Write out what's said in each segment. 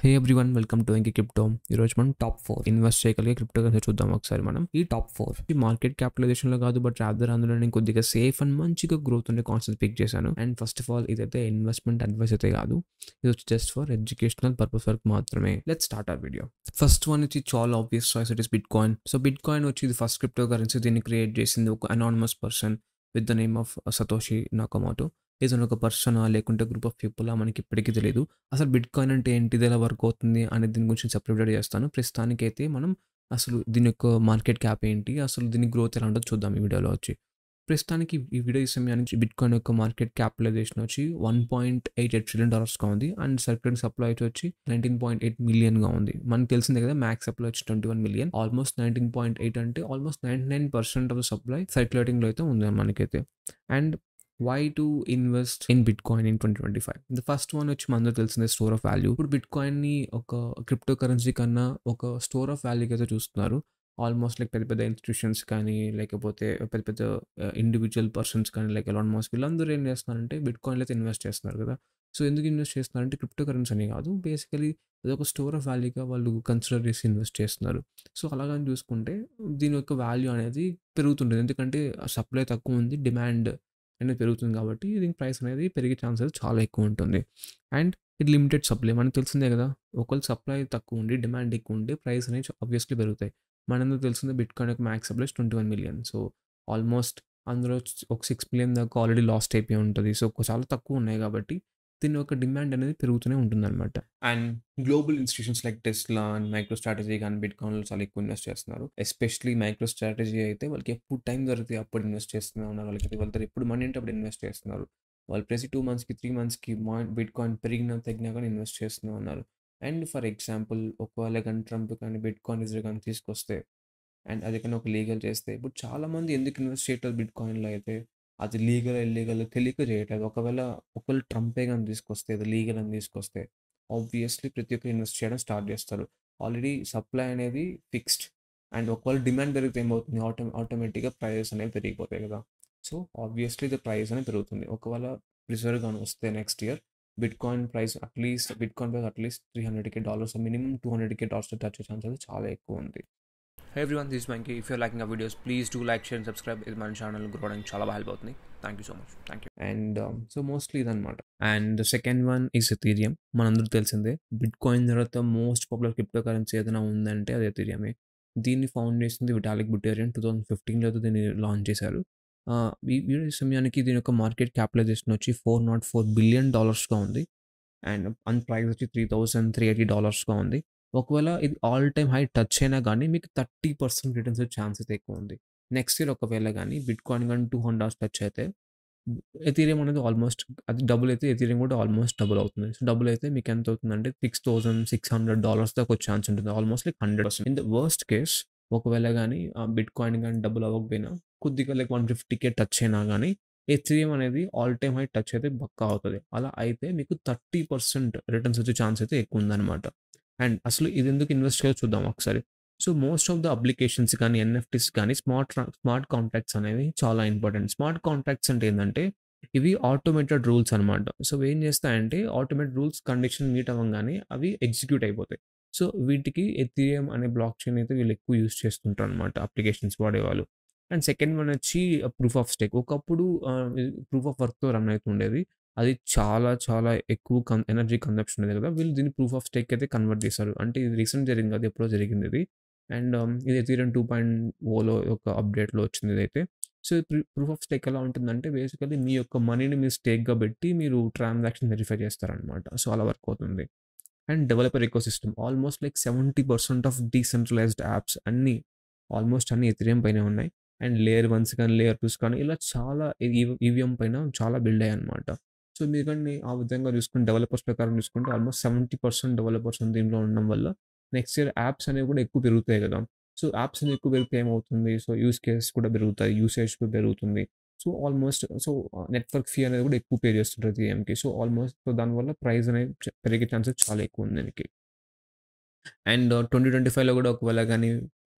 Hey everyone, welcome to Venky crypto. ఈరోజు మనం top 4 invest చేయగలిగే క్రిప్టో కరెన్సీ చూద్దాం ఒకసారి. మనం ఈ టాప్ 4 ఈ మార్కెట్ క్యాపిటలైజేషన్లో కాదు, బట్ రాదర్ అందులో నేను కొద్దిగా సేఫ్ అండ్ మంచిగా గ్రోత్ ఉండే కాన్సెప్ట్ పిక్ చేశాను. అండ్ ఫస్ట్ ఆఫ్ ఆల్ ఇదైతే ఇన్వెస్ట్మెంట్ అడ్వైస్ అయితే కాదు, ఇది వచ్చి జస్ట్ ఫర్ ఎడ్యుకేషనల్ పర్పస్ వరకు మాత్రమే. Let's start our video. First one వచ్చి చాలా obvious choice, it is bit coin. So bit coin వచ్చి ఇది ఫస్ట్ క్రిప్టో కరెన్సీ. దీన్ని క్రియేట్ చేసింది ఒక anonymous person with the name of Satoshi నాకమోటో. ఇతను ఒక పర్సనా లేకుంటే గ్రూప్ ఆఫ్ పీపుల్ మనకి ఇప్పటికీ తెలియదు. అసలు బిట్ కాయిన్ అంటే ఏంటిది, ఎలా వర్క్ అవుతుంది అనే దీని గురించి సెపరేట్ వీడియో చేస్తాను. ప్రస్తుతానికైతే మనం అసలు దీని యొక్క మార్కెట్ క్యాప్ ఏంటి, అసలు దీని గ్రోత్ ఎలా ఉంటుందో చూద్దాం ఈ వీడియోలో వచ్చి. ప్రస్తుతానికి ఈ వీడియో సమయానికి బిట్ కాయిన్ యొక్క మార్కెట్ క్యాపిటలైజేషన్ వచ్చి $1.88 trillion ఉంది. అండ్ సర్క్యులేటింగ్ సప్లై వచ్చి 19.8 మిలియన్గా ఉంది. మనకు తెలిసిందే కదా, మ్యాక్స్ సప్లై వచ్చి 21 మిలియన్. ఆల్మోస్ట్ 19.8 అంటే ఆల్మోస్ట్ 99% ఆఫ్ ద సప్లై సర్క్యులేటింగ్లో అయితే ఉంది మనకైతే. And why to invest in Bitcoin in 2025? The first one వచ్చి మనకు తెలిసిందే, స్టోర్ ఆఫ్ వాల్యూ. ఇప్పుడు బిట్కాయిన్ని ఒక క్రిప్టో కరెన్సీ కన్నా ఒక స్టోర్ ఆఫ్ వాల్యూకి అయితే చూస్తున్నారు. ఆల్మోస్ట్ లైక్ పెద్ద పెద్ద ఇన్స్టిట్యూషన్స్ కానీ, లేకపోతే పెద్ద పెద్ద ఇండివిజువల్ పర్సన్స్ కానీ, లైక్ ఎలాన్ మస్క్, వీళ్ళందరూ ఏం చేస్తున్నారంటే బిట్కాయిన్లో అయితే ఇన్వెస్ట్ చేస్తున్నారు కదా. సో ఎందుకు ఇన్వెస్ట్ చేస్తున్నారంటే క్రిప్టో కరెన్సీ అని కాదు, బేసికలీ అదొక స్టోర్ ఆఫ్ వాల్యూగా వాళ్ళు కన్సిడర్ చేసి ఇన్వెస్ట్ చేస్తున్నారు. సో అలాగని చూసుకుంటే దీని యొక్క వాల్యూ అనేది పెరుగుతుంటుంది, ఎందుకంటే సప్లై తక్కువ ఉంది, డిమాండ్ అనేది పెరుగుతుంది కాబట్టి దీని ప్రైస్ అనేది పెరిగే ఛాన్సెస్ చాలా ఎక్కువ ఉంటుంది. అండ్ ఇది లిమిటెడ్ సప్లై, మనకు తెలిసిందే కదా. ఒకవేళ సప్లై తక్కువ ఉండి డిమాండ్ ఎక్కువ ఉంటే ప్రైస్ అనేది ఆబ్వియస్లీ పెరుగుతాయి. మనందరూ తెలిసిందే బిట్కాయిన్ యొక్క max supply 21 million. So almost అందులో ఒక 6 మిలియన్ దాకా ఆల్రెడీ లాస్ట్ అయిపోయి ఉంటుంది. సో చాలా తక్కువ ఉన్నాయి కాబట్టి దీని యొక్క డిమాండ్ అనేది పెరుగుతూనే ఉంటుంది అనమాట. And global institutions like Tesla and micro strategy కానీ బిట్కాయిన్లో చాలా ఎక్కువ ఇన్వెస్ట్ చేస్తున్నారు. ఎస్పెషలీ మైక్రో స్ట్రాటజీ అయితే వాళ్ళకి ఎప్పుడు టైం దొరికితే అప్పుడు ఇన్వెస్ట్ చేస్తూనే ఉన్నారు. వాళ్ళకి ఎప్పుడు మనీ అంటే అప్పుడు ఇన్వెస్ట్ చేస్తున్నారు. వాళ్ళు ప్రతి 2 మంత్స్కి 3 మంత్స్కి బిట్కాయిన్ పెరిగినా తగ్గినా కానీ ఇన్వెస్ట్ చేస్తూనే ఉన్నారు. అండ్ ఫర్ ఎగ్జాంపుల్ ఒకవేళ కానీ ట్రంప్ కానీ బిట్కాయిన్ రిజర్వ్ కానీ తీసుకొస్తే అండ్ అది కానీ ఒక లీగల్ చేస్తే, ఇప్పుడు చాలామంది ఎందుకు ఇన్వెస్ట్ చేయట్లేదు బిట్కాయిన్లో అయితే, అది లీగల్ ఇల్లీగల్ తెలియక చేయట్లేదు. ఒకవేళ ట్రంపే కానీ తీసుకొస్తే, అది లీగల్ అని తీసుకొస్తే ఆబ్వియస్లీ ప్రతి ఒక్కరు ఇన్వెస్ట్ చేయడం స్టార్ట్ చేస్తారు. ఆల్రెడీ సప్లై అనేది ఫిక్స్డ్. అండ్ ఒకవేళ డిమాండ్ పెరిగితే ఏమవుతుంది, ఆటోమేటిక్గా ప్రైజెస్ అనేవి పెరిగిపోతాయి కదా. సో ఆబ్వియస్లీ ది ప్రైస్ అనేది పెరుగుతుంది. ఒకవేళ రిజర్వ్ కానీ వస్తే next year bitcoin price at least $300K, minimum $200K touch chances చాలా ఎక్కువ ఉంది. Hey everyone, this is Manky. If you're liking our videos, please do like, share and subscribe. ఇది మన ఛానల్ గ్రోవడానికి చాలా బాగా హెల్ప్ అవుతుంది. Thank you so much. Thank you. And so mostly ఇదనమాట. And the second one is Ethereum. మనందరూ తెలిసిందే bitcoin తర్వాత most popular crypto currency ఏదైనా ఉందంటే అది ఎథీరియమే. దీన్ని ఫౌండ్ చేసింది విటాలిక్ బుటేరియన్. 2015లో దీన్ని లాంచ్ చేశారు. ఈ సమయానికి దీని యొక్క మార్కెట్ క్యాపిటలైజేషన్ వచ్చి $404 బిలియన్ ఉంది. అండ్ ప్రైస్ వచ్చి $3,380 ఉంది. ఒకవేళ ఇది ఆల్ టైమ్ హై టచ్ అయినా కానీ మీకు 30% రిటర్న్స్ వచ్చే ఛాన్సెస్ ఎక్కువ ఉంది. నెక్స్ట్ ఇయర్ ఒకవేళ కానీ బిట్కాయిన్ కానీ $200 టచ్ అయితే ఎథీరియం అనేది ఆల్మోస్ట్ అది డబుల్ అయితే ఎథీరియం కూడా ఆల్మోస్ట్ డబుల్ అవుతుంది. సో డబుల్ అయితే మీకు ఎంత అవుతుందంటే $6,600 దాకా వచ్చే ఛాన్స్ ఉంటుంది. Almost like 100%. In the worst case ఒకవేళ కానీ బిట్కాయిన్ కానీ డబుల్ అవ్వకపోయినా కొద్దిగా లైక్ 150K టచ్ అయినా కానీ ఎథీరియం అనేది ఆల్ టైమ్ హై టచ్ అయితే పక్కా అవుతుంది. అలా అయితే మీకు 30% రిటర్న్స్ వచ్చే ఛాన్స్ అయితే ఎక్కువ ఉందన్నమాట. అండ్ అసలు ఇది ఎందుకు ఇన్వెస్ట్ చేయాలో చూద్దాం ఒకసారి. So most of the applications కానీ ఎన్ఎఫ్టీస్ కానీ స్మార్ట్ కాంట్రాక్ట్స్ అనేవి చాలా ఇంపార్టెంట్. స్మార్ట్ కాంట్రాక్ట్స్ అంటే ఏంటంటే ఇవి ఆటోమేటెడ్ రూల్స్ అనమాట. సో ఏం చేస్తాయంటే ఆటోమేటెడ్ రూల్స్ కండిషన్ మీట్ అవ్వగానే అవి ఎగ్జిక్యూట్ అయిపోతాయి. సో వీటికి ఎథీరియం అనే బ్లాక్ చైన్ అయితే వీళ్ళు ఎక్కువ యూస్ చేస్తుంటారు అనమాట అప్లికేషన్స్ వాడేవాళ్ళు. అండ్ సెకండ్ వన్ వచ్చి ప్రూఫ్ ఆఫ్ స్టేక్. ఒకప్పుడు ప్రూఫ్ ఆఫ్ వర్క్తో రన్ అవుతుండేది. అది చాలా చాలా ఎక్కువ ఎనర్జీ కన్జప్షన్ ఉంది కదా. వీళ్ళు దీన్ని ప్రూఫ్ ఆఫ్ స్టేక్ అయితే కన్వర్ట్ చేశారు. అంటే ఇది రీసెంట్ జరిగింది కాదు, ఎప్పుడో జరిగింది ఇది. అండ్ ఇది ఎథీరియం 2.0లో ఒక అప్డేట్లో వచ్చింది ఇదైతే. సో ప్రూఫ్ ఆఫ్ స్టేక్ ఎలా ఉంటుందంటే బేసికలీ మీ యొక్క మనీని మీరు స్టేక్గా పెట్టి మీరు ట్రాన్సాక్షన్ వెరిఫై చేస్తారనమాట. సో అలా వర్క్ అవుతుంది. And developer ecosystem almost like 70% of decentralised apps almost అన్ని ఎథీరియం పైన ఉన్నాయి. అండ్ లేయర్ 1s కానీ లేయర్ 2s కానీ ఇలా చాలా ఈవీఎం పైన చాలా బిల్డ్ అయ్యాయి అనమాట. సో మీరు కానీ ఆ విధంగా చూసుకుని డెవలపర్స్ ప్రకారం చూసుకుంటే ఆల్మోస్ట్ 70% డెవలపర్స్ దీంట్లో ఉండడం వల్ల నెక్స్ట్ ఇయర్ యాప్స్ అనేవి కూడా ఎక్కువ పెరుగుతాయి కదా. సో యాప్స్ అనేవి ఎక్కువ పెరిగితే ఏమవుతుంది, సో యూస్ కేసెస్ కూడా పెరుగుతాయి, యూసేజ్ కూడా పెరుగుతుంది. సో ఆల్మోస్ట్ నెట్వర్క్ ఫీ అనేది కూడా ఎక్కువ పే చేస్తుంటుంది ఈఎంకి. సో ఆల్మోస్ట్ దానివల్ల ప్రైస్ అనేది పెరిగే ఛాన్సెస్ చాలా ఎక్కువ ఉంది దీనికి. అండ్ 2025లో కూడా ఒకవేళ కానీ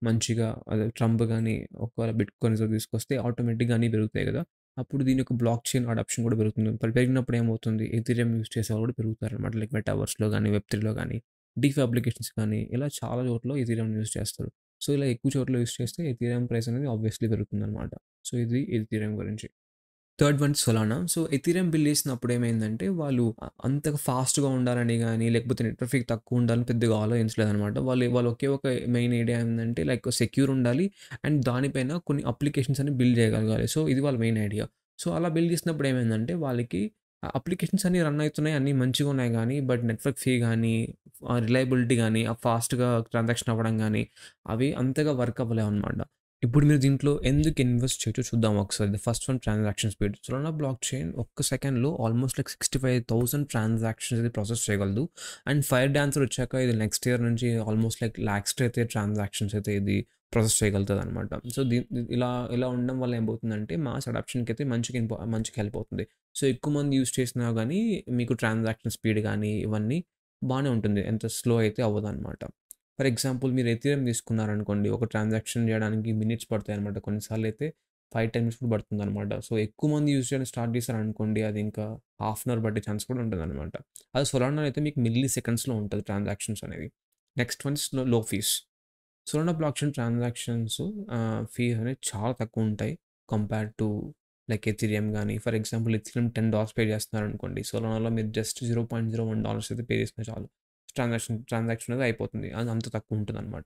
మంచిగా అదే ట్రంప్ కానీ ఒకవేళ బిట్కాయిన్ తీసుకొస్తే ఆటోమేటిక్గా అన్నీ పెరుగుతాయి కదా. అప్పుడు దీని యొక్క బ్లాక్ చైన్ అడాప్షన్ కూడా పెరుగుతుంది. పెరిగినప్పుడు ఏమవుతుంది, ఎథీరియం యూస్ చేసే వాళ్ళు కూడా పెరుగుతారు అనమాట. లైక్ మెటావర్స్లో కానీ వెబ్3లో కానీ డిఫై అప్లికేషన్స్ కానీ ఇలా చాలా చోట్ల ఎథీరియం యూజ్ చేస్తారు. సో, ఇలా ఎక్కువ చోట్ల యూజ్ చేస్తే ఎథీరియం ప్రైస్ అనేది ఆబ్వియస్‌లీ పెరుగుతుందనమాట. సో, ఇది ఎథీరియం గురించి. Third one Solana. So, Ethereum build చేసినప్పుడు ఏమైందంటే వాళ్ళు అంతగా ఫాస్ట్‌గా ఉండాలని గాని, లేకపోతే నెట్ ట్రాఫిక్ తక్కువ ఉండాలని పెద్దగా ఆలోచించలేదనమాట. వాళ్ళు ఒకే ఒక మెయిన్ ఐడియా ఏందంటే లైక్ సెక్యూర్ ఉండాలి అండ్ దానిపైన కొన్ని అప్లికేషన్స్ అన్ని బిల్డ్ చేయగలగాలి. సో, ఇది వాళ్ళ మెయిన్ ఐడియా. సో, అలా బిల్డ్ చేసినప్పుడు ఏమైందంటే వాళ్ళకి అప్లికేషన్స్ అన్నీ రన్ అయితున్నాయి. అన్నీ మంచిగా ఉన్నాయి గానీ, బట్ నెట్వర్క్ ఫీ గానీ, రిలయబిలిటీ గానీ, ఫాస్ట్‌గా ట్రాన్సాక్షన్ అవ్వడం గానీ, అవి అంతగా వర్క్ అవ్వలేవనమాట. ఇప్పుడు మీరు దీంట్లో ఎందుకు ఇన్వెస్ట్ చేయొచ్చో చూద్దాం ఒకసారి. The first one transaction speed. Solana block chain ఒక్క సెకండ్‌లో ఆల్మోస్ట్ లైక్ 65,000 ట్రాన్సాక్షన్స్ అయితే ప్రాసెస్ చేయగలదు. అండ్ ఫైర్ డాన్సర్ వచ్చాక ఇది నెక్స్ట్ ఇయర్ నుంచి ఆల్మోస్ట్ లైక్ లాక్స్‌లో అయితే ట్రాన్సాక్షన్స్ అయితే ఇది ప్రాసెస్ చేయగలుగుతదనమాట. సో, ఇలా ఇలా ఉండడం వల్ల ఏమవుతుందంటే మాస్ అడాప్షన్‌కి అయితే మంచిగా హెల్ప్ అవుతుంది. సో, ఎక్కువ మంది యూజ్ చేసినా గానీ మీకు ట్రాన్సాక్షన్ స్పీడ్ గానీ ఇవన్నీ బానే ఉంటుంది. ఎంత స్లో అయితే అవ్వదనమాట. ఫర్ ఎగ్జాంపుల్ మీరు ఎథీరియం తీసుకున్నారనుకోండి. ఒక ట్రాన్సాక్షన్ చేయడానికి మినిట్స్ పడతాయన్నమాట. కొన్నిసార్లు అయితే 5, 10 మినిట్స్ కూడా పడుతుందన్నమాట. సో, ఎక్కువ మంది యూజ్ చేయడం స్టార్ట్ చేశారనుకోండి అది ఇంకా హాఫ్ అన్ అవర్ పట్టే ఛాన్స్ కూడా ఉంటదన్నమాట. అదే సొలానాలో అయితే మీకు మిల్లీ సెకండ్స్‌లో ఉంటది ట్రాన్సాక్షన్స్ అనేవి. Next one is low fees. Solana block chain transactions fees అనేవి చాలా తక్కువుంటాయి. కంపేర్ టు లైక్ ఎథీరియం గానీ, ఫర్ ఎగ్జాంపుల్ ఎథీరియం $10 పే చేస్తున్నారనుకోండి. సోలానాలో మీరు జస్ట్ $0.01 అయితే పే చేసినా చాలు. ట్రాన్సాక్షన్ అనేది అయిపోతుంది. అది అంత తక్కువ ఉంటదనమాట.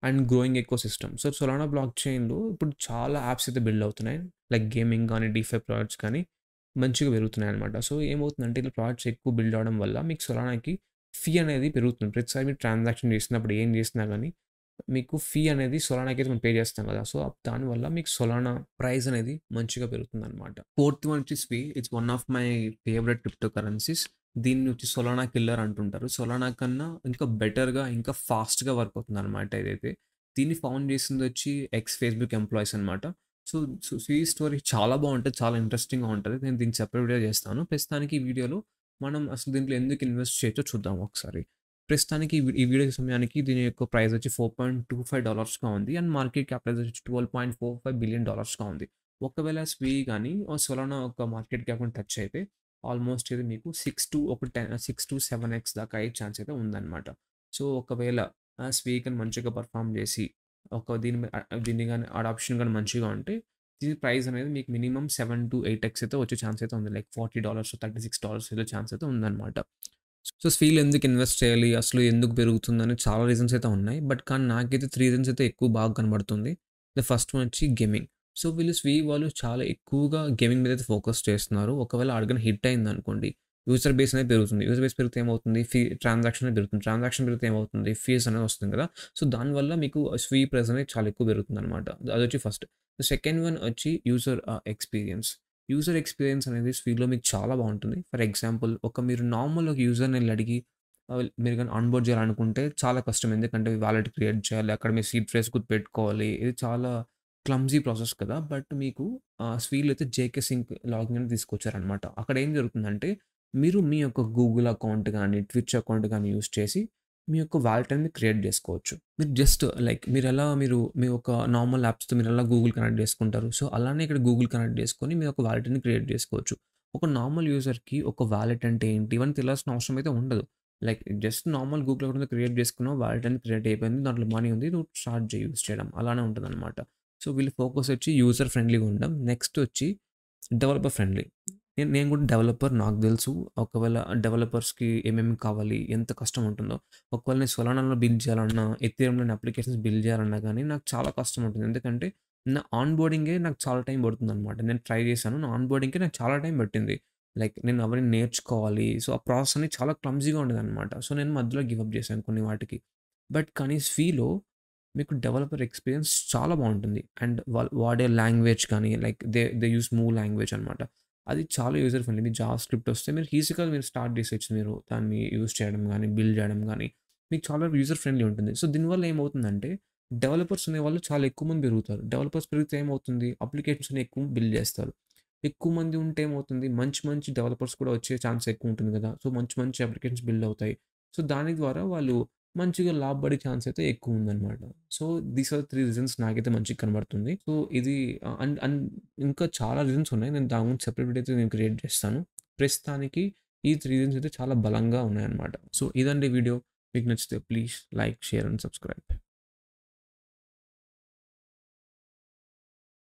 And growing ecosystem. So, Solana block చైన్‌లో ఇప్పుడు చాలా యాప్స్ అయితే బిల్డ్ అవుతున్నాయి. లైక్ గేమింగ్ గానీ, డీఫై ప్రాజెక్ట్స్ కానీ మంచిగా పెరుగుతున్నాయనమాట. సో, ఏమవుతుందంటే ఇలా ప్రాజెక్ట్స్ ఎక్కువ బిల్డ్ అవ్వడం వల్ల మీకు సోలానాకి ఫీ అనేది పెరుగుతుంది. ప్రతిసారి మీరు ట్రాన్సాక్షన్ చేసినప్పుడు ఏం చేసినా గానీ మీకు ఫీ అనేది సొలానాకి అయితే మనం పే చేస్తాం కదా! సో, దానివల్ల మీకు సొలానా ప్రైస్ అనేది మంచిగా పెరుగుతుందనమాట. ఫోర్త్ వన్ వచ్చి Sui. It's one of my favourite crypto currencies. దీన్ని వచ్చి సొలానా కిల్లర్ అంటుంటారు. సొలానా కన్నా ఇంకా బెటర్‌గా, ఇంకా ఫాస్ట్‌గా వర్క్ అవుతుందనమాట ఇదైతే. దీన్ని ఫౌండ్ చేసింది వచ్చి ఎక్స్ ఫేస్‌బుక్ ఎంప్లాయీస్ అనమాట. సో, స్వి స్టోరీ చాలా బావుంటది. చాలా ఇంట్రెస్టింగ్‌గా ఉంటది. నేను దీనికి సెపరేట్ వీడియో చేస్తాను. ప్రస్తుతానికి ఈ వీడియోలో మనం అసలు దీంట్లో ఎందుకు ఇన్వెస్ట్ చేయొచ్చో చూద్దాం ఒకసారి. ప్రస్తుతానికి ఈ వీడియో సమయానికి దీని యొక్క ప్రైస్ వచ్చి $4.25 ఉంది. అండ్ మార్కెట్ క్యాపిటలైజేషన్ వచ్చి $12.45 బిలియన్ ఉంది. ఒకవేళ స్వి గాని సొలానా ఒక మార్కెట్ క్యాప్‌ని టచ్ అయితే ఆల్మోస్ట్ ఇది మీకు 6-7x దాకా అయ్యే ఛాన్స్ అయితే ఉందన్నమాట. సో, ఒకవేళ స్వి గాని మంచిగా పెర్ఫార్మ్ చేసి దీన్ని గాని అడాప్షన్ గాని మంచిగా ఉంటే దీని ప్రైస్ అనేది మీకు మినిమమ్ 7-8x అయితే వచ్చే ఛాన్స్ అయితే ఉంది. లైక్ $40, $36 వెళ్ళే ఛాన్స్ అయితే ఉందన్నమాట. సో, స్విగ్‌లో ఎందుకు ఇన్వెస్ట్ చేయాలి? అసలు ఎందుకు పెరుగుతుందని చాలా రీజన్స్ అయితే ఉన్నాయి. బట్ కానీ నాకైతే 3 రీజన్స్ అయితే ఎక్కువ బాగా కనబడుతుంది. ద ఫస్ట్ వన్ వచ్చి గేమింగ్. సో, వీళ్ళు వాళ్ళు చాలా ఎక్కువగా గేమింగ్ మీద అయితే ఫోకస్ చేస్తున్నారు. ఒకవేళ అడగని హిట్ అయిందనుకోండి, యూజర్ బేస్ అనేది పెరుగుతుంది. యూజర్ బేస్ పెరిగితే ఏమవుతుంది? ట్రాన్సాక్షన్ అనేది పెరుగుతుంది. ట్రాన్సాక్షన్ పెరిగితే ఏమవుతుంది? ఫీస్ అనేది వస్తుంది కదా! సో, దానివల్ల మీకు ప్రైస్ అనేది చాలా ఎక్కువ పెరుగుతుందనమాట. అదొచ్చి ఫస్ట్. సెకండ్ వన్ వచ్చి యూజర్ ఎక్స్‌పీరియన్స్. యూజర్ ఎక్స్‌పీరియన్స్ అనేది స్విగ్‌లో మీకు చాలా బావుంటుంది. ఫర్ ఎగ్జాంపుల్ మీరు నార్మల్ ఒక యూజర్‌ని ఎళ్లి అడిగి మీరు గాని ఆన్‌బోర్డ్ చేయాలనుకుంటే చాలా కష్టం. ఎందుకంటే వాలెట్ క్రియేట్ చేయాలి. అక్కడ మీ సీడ్ ఫ్రేస్ పెట్టుకోవాలి. ఇది చాలా క్లమ్జీ ప్రాసెస్ కదా! బట్ మీకు స్విగ్‌లో అయితే జేకే సింక్ లాగిన్ అని తీసుకొచ్చారనమాట. అక్కడ ఏం జరుగుతుందంటే మీరు మీ యొక్క గూగుల్ అకౌంట్ గాని, ట్విచ్ అకౌంట్ గాని యూజ్ చేసి మీ యొక్క వాలెట్ అనేది క్రియేట్ చేసుకోవచ్చు. మీరు జస్ట్ లైక్ మీ యొక్క నార్మల్ యాప్స్‌తో మీరెలా గూగుల్ కనెక్ట్ చేసుకుంటారు. సో, అలానే ఇక్కడ గూగుల్ కనెక్ట్ చేసుకొని మీ యొక్క వాలెట్‌ని క్రియేట్ చేసుకోవచ్చు. ఒక నార్మల్ యూజర్‌కి ఒక వాలెట్ అంటే ఏంటి? ఇవన్నీ తెలియాల్సిన అవసరం అయితే ఉండదు. Like just normal Google account create చేసుకున్నావు. వాలెట్ అనేది క్రియేట్ అయిపోయింది. దాంట్లో మనీ ఉంది. నువ్వు స్టార్ట్ చేయి యూజ్ చేయడం. అలానే ఉంటదనమాట. సో, వీళ్ళ ఫోకస్ వచ్చి యూజర్ ఫ్రెండ్లీగా ఉండడం. నెక్స్ట్ వచ్చి డెవలపర్ ఫ్రెండ్లీ. నేను కూడా డెవలపర్ నాకు తెలుసు. ఒకవేళ డెవలపర్స్‌కి ఏమేమి కావాలి? ఎంత కష్టం ఉంటుందో. ఒకవేళ నేను సొలానాలో బిల్డ్ చేయాలన్నా, ఎథీరియంలోని అప్లికేషన్స్ బిల్డ్ చేయాలన్నా గానీ నాకు చాలా కష్టం ఉంటుంది. ఎందుకంటే నా ఆన్‌బోర్డింగే నాకు చాలా టైం పడుతుందనమాట. నేను ట్రై చేశాను. నా ఆన్‌బోర్డింగ్‌కే నాకు చాలా టైం పట్టింది. లైక్ నేను అవన్నీ నేర్చుకోవాలి. సో, ఆ ప్రాసెస్ అనేది చాలా క్లమ్జీగా ఉండేదనమాట. సో, నేను మధ్యలో గివ్ అప్ చేశాను కొన్ని వాటికి. బట్ కానీ స్విలో మీకు డెవలపర్ ఎక్స్‌పీరియన్స్ చాలా బావుంటుంది. అండ్ వాళ్ళు వాడే లాంగ్వేజ్ కానీ like they use move language అనమాట. అది చాలా యూజర్ ఫ్రెండ్లీ. మీకు జావా స్క్రిప్ట్ వస్తే మీరు ఈజీగా స్టార్ట్ చేసేయచ్చు దాన్ని యూజ్ చేయడం గానీ, బిల్డ్ చేయడం గానీ, మీకు చాలా యూజర్ ఫ్రెండ్లీ ఉంటుంది. సో, దీనివల్ల ఏమవుతుందంటే డెవలపర్స్ అనేవాళ్ళు చాలా ఎక్కువ మంది పెరుగుతారు. డెవలపర్స్ పెరిగితే ఏమవుతుంది? అప్లికేషన్స్‌ని ఎక్కువ బిల్డ్ చేస్తారు. ఎక్కువ మంది ఉంటే ఏమవుతుంది? మంచి మంచి డెవలపర్స్ కూడా వచ్చే ఛాన్స్ ఎక్కువ ఉంటుంది కదా! సో, మంచి మంచి అప్లికేషన్స్ బిల్డ్ అవుతాయి. సో, దాని ద్వారా వాళ్ళు మంచిగా లాభపడే ఛాన్స్ అయితే ఎక్కువుందనమాట. సో, దీస్ ఆర్ 3 రీజన్స్ నాకైతే మంచిగా కనబడుతుంది. సో, ఇది అండ్ అండ్ ఇంకా చాలా రీజన్స్ ఉన్నాయి. నేను దాని గురించి సెపరేట్ వీడియో అయితే నేను క్రియేట్ చేస్తాను. ప్రస్తుతానికి ఈ 3 రీజన్స్ అయితే చాలా బలంగా ఉన్నాయన్నమాట. సో, ఇదండి వీడియో. మీకు నచ్చితే please like, share and subscribe.